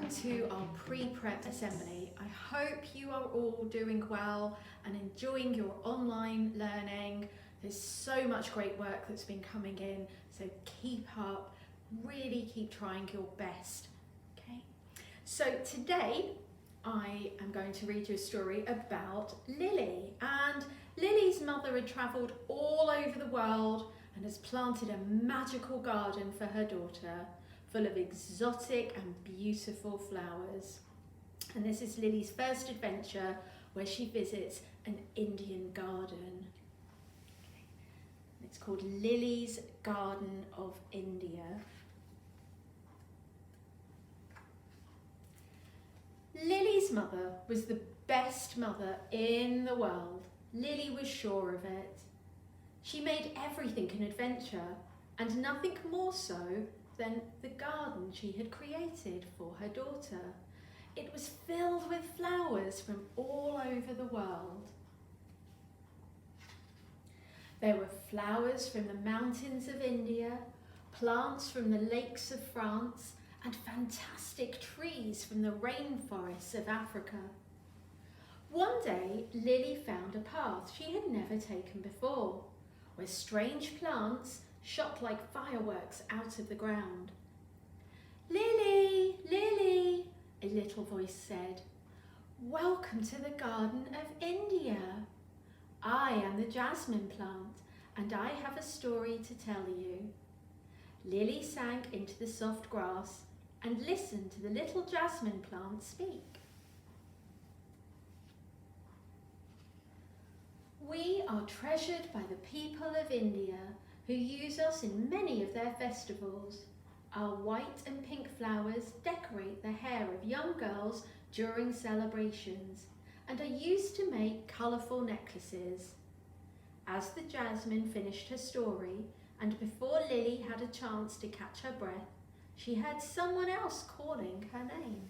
to our pre-prep assembly. I hope you are all doing well and enjoying your online learning. There's so much great work that's been coming in, so keep up, really keep trying your best, okay? So today I am going to read you a story about Lily, and Lily's mother had travelled all over the world and has planted a magical garden for her daughter, full of exotic and beautiful flowers. And this is Lily's first adventure where she visits an Indian garden. It's called Lily's Garden of India. Lily's mother was the best mother in the world. Lily was sure of it. She made everything an adventure, and nothing more so than the garden she had created for her daughter. It was filled with flowers from all over the world. There were flowers from the mountains of India, plants from the lakes of France, and fantastic trees from the rainforests of Africa. One day, Lily found a path she had never taken before, where strange plants shot like fireworks out of the ground. "Lily, Lily," a little voice said, "welcome to the Garden of India. I am the jasmine plant, and I have a story to tell you." Lily sank into the soft grass and listened to the little jasmine plant speak. "We are treasured by the people of India, who use us in many of their festivals. Our white and pink flowers decorate the hair of young girls during celebrations and are used to make colourful necklaces." As the jasmine finished her story, and before Lily had a chance to catch her breath, she heard someone else calling her name.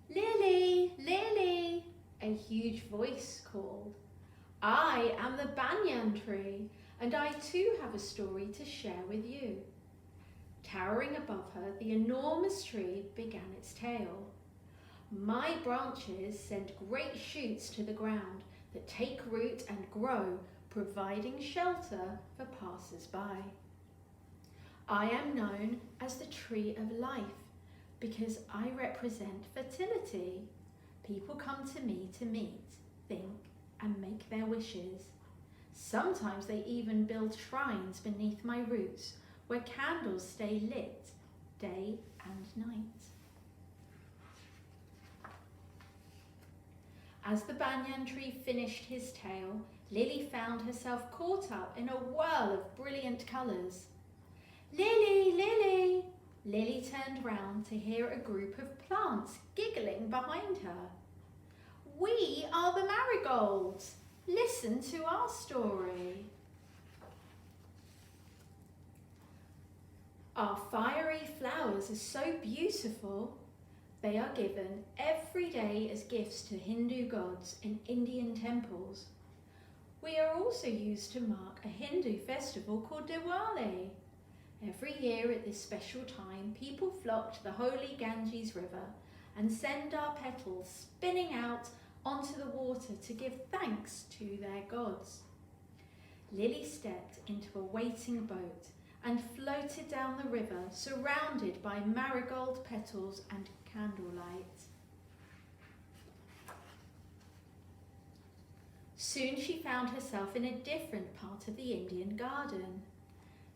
"Lily, Lily," a huge voice called. "I am the banyan tree, and I too have a story to share with you." Towering above her, the enormous tree began its tale. "My branches send great shoots to the ground that take root and grow, providing shelter for passers-by. I am known as the tree of life because I represent fertility. People come to me to meet, think, and make their wishes. Sometimes they even build shrines beneath my roots where candles stay lit day and night." As the banyan tree finished his tale, Lily found herself caught up in a whirl of brilliant colours. "Lily, Lily!" Lily turned round to hear a group of plants giggling behind her. "We are the marigolds. Listen to our story." "Our fiery flowers are so beautiful. They are given every day as gifts to Hindu gods in Indian temples. We are also used to mark a Hindu festival called Diwali. Every year at this special time, people flock to the holy Ganges River and send our petals spinning out onto the water to give thanks to their gods." Lily stepped into a waiting boat and floated down the river, surrounded by marigold petals and candlelight. Soon she found herself in a different part of the Indian garden.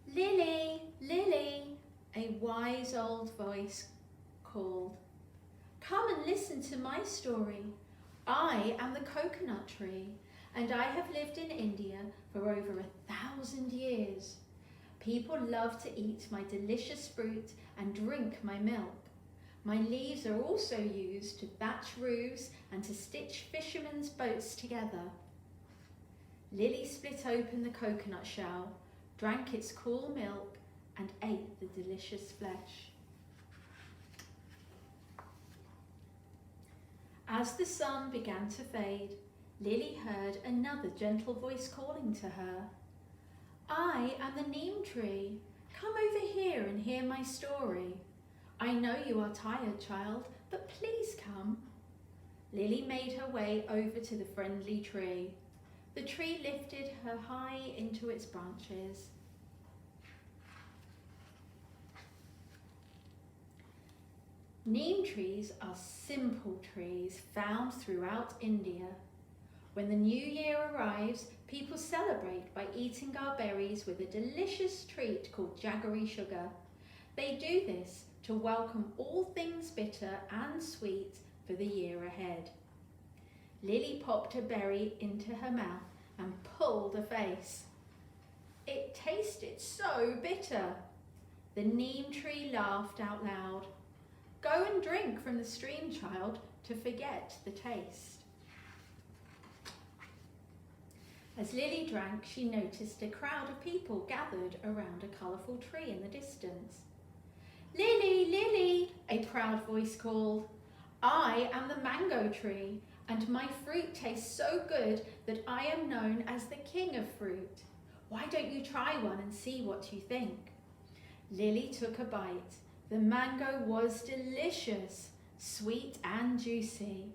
"Lily, Lily," a wise old voice called. "Come and listen to my story. I am the coconut tree, and I have lived in India for over 1,000 years. People love to eat my delicious fruit and drink my milk. My leaves are also used to thatch roofs and to stitch fishermen's boats together." Lily split open the coconut shell, drank its cool milk, and ate the delicious flesh. As the sun began to fade, Lily heard another gentle voice calling to her. "I am the neem tree, Come over here and hear my story. I know you are tired, child, but please come. Lily made her way over to the friendly tree. The tree lifted her high into its branches. Neem trees are simple trees found throughout India. When the new year arrives, people celebrate by eating our berries with a delicious treat called jaggery sugar. They do this to welcome all things bitter and sweet for the year ahead. Lily popped a berry into her mouth and pulled a face. It tasted so bitter. The neem tree laughed out loud. Go and drink from the stream, child, to forget the taste. As Lily drank, she noticed a crowd of people gathered around a colourful tree in the distance. Lily, Lily, a proud voice called. I am the mango tree, and my fruit tastes so good that I am known as the king of fruit. Why don't you try one and see what you think? Lily took a bite. The mango was delicious, sweet and juicy.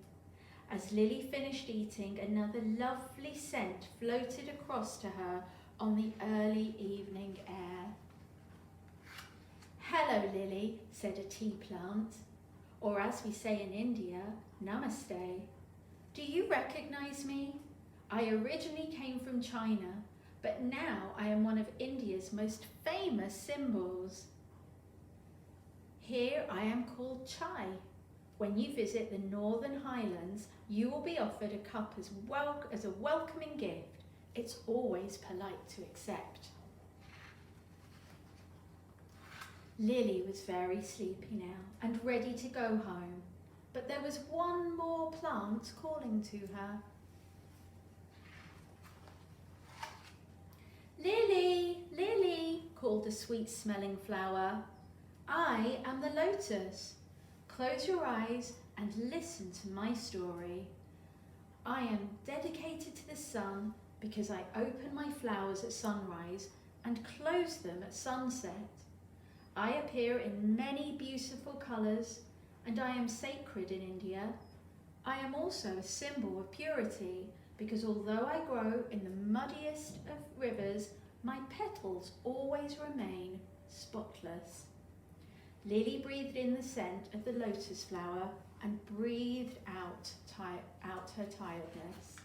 As Lily finished eating, another lovely scent floated across to her on the early evening air. Hello, Lily, said a tea plant, or as we say in India, namaste. Do you recognize me? I originally came from China, but now I am one of India's most famous symbols. Here I am called chai. When you visit the Northern Highlands, you will be offered a cup as a welcoming gift. It's always polite to accept. Lily was very sleepy now and ready to go home, but there was one more plant calling to her. Lily, Lily, called the sweet-smelling flower. I am the lotus. Close your eyes and listen to my story. I am dedicated to the sun because I open my flowers at sunrise and close them at sunset. I appear in many beautiful colours and I am sacred in India. I am also a symbol of purity because although I grow in the muddiest of rivers, my petals always remain spotless. Lily breathed in the scent of the lotus flower and breathed out her tiredness.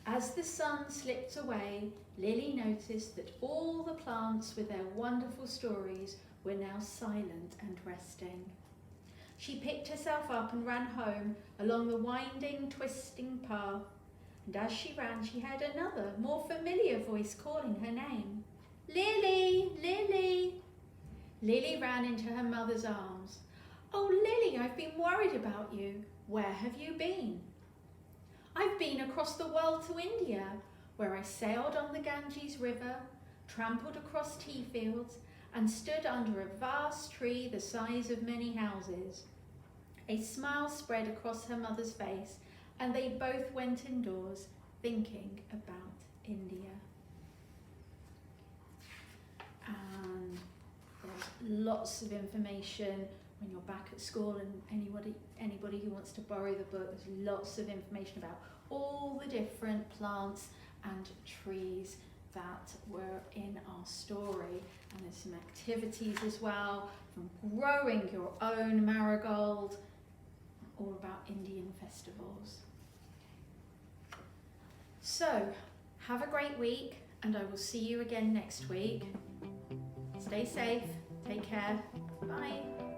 As the sun slipped away, Lily noticed that all the plants with their wonderful stories were now silent and resting. She picked herself up and ran home along the winding, twisting path. And as she ran, she heard another, more familiar voice calling her name. Lily, Lily. Lily ran into her mother's arms. Oh, Lily, I've been worried about you. Where have you been? I've been across the world to India, where I sailed on the Ganges River, trampled across tea fields, and stood under a vast tree the size of many houses. A smile spread across her mother's face, and they both went indoors, thinking about India. And there's lots of information when you're back at school, and anybody who wants to borrow the book, there's lots of information about all the different plants and trees that were in our story. And there's some activities as well, from growing your own marigold, all about Indian festivals. So, have a great week, and I will see you again next week. Stay safe, take care, bye.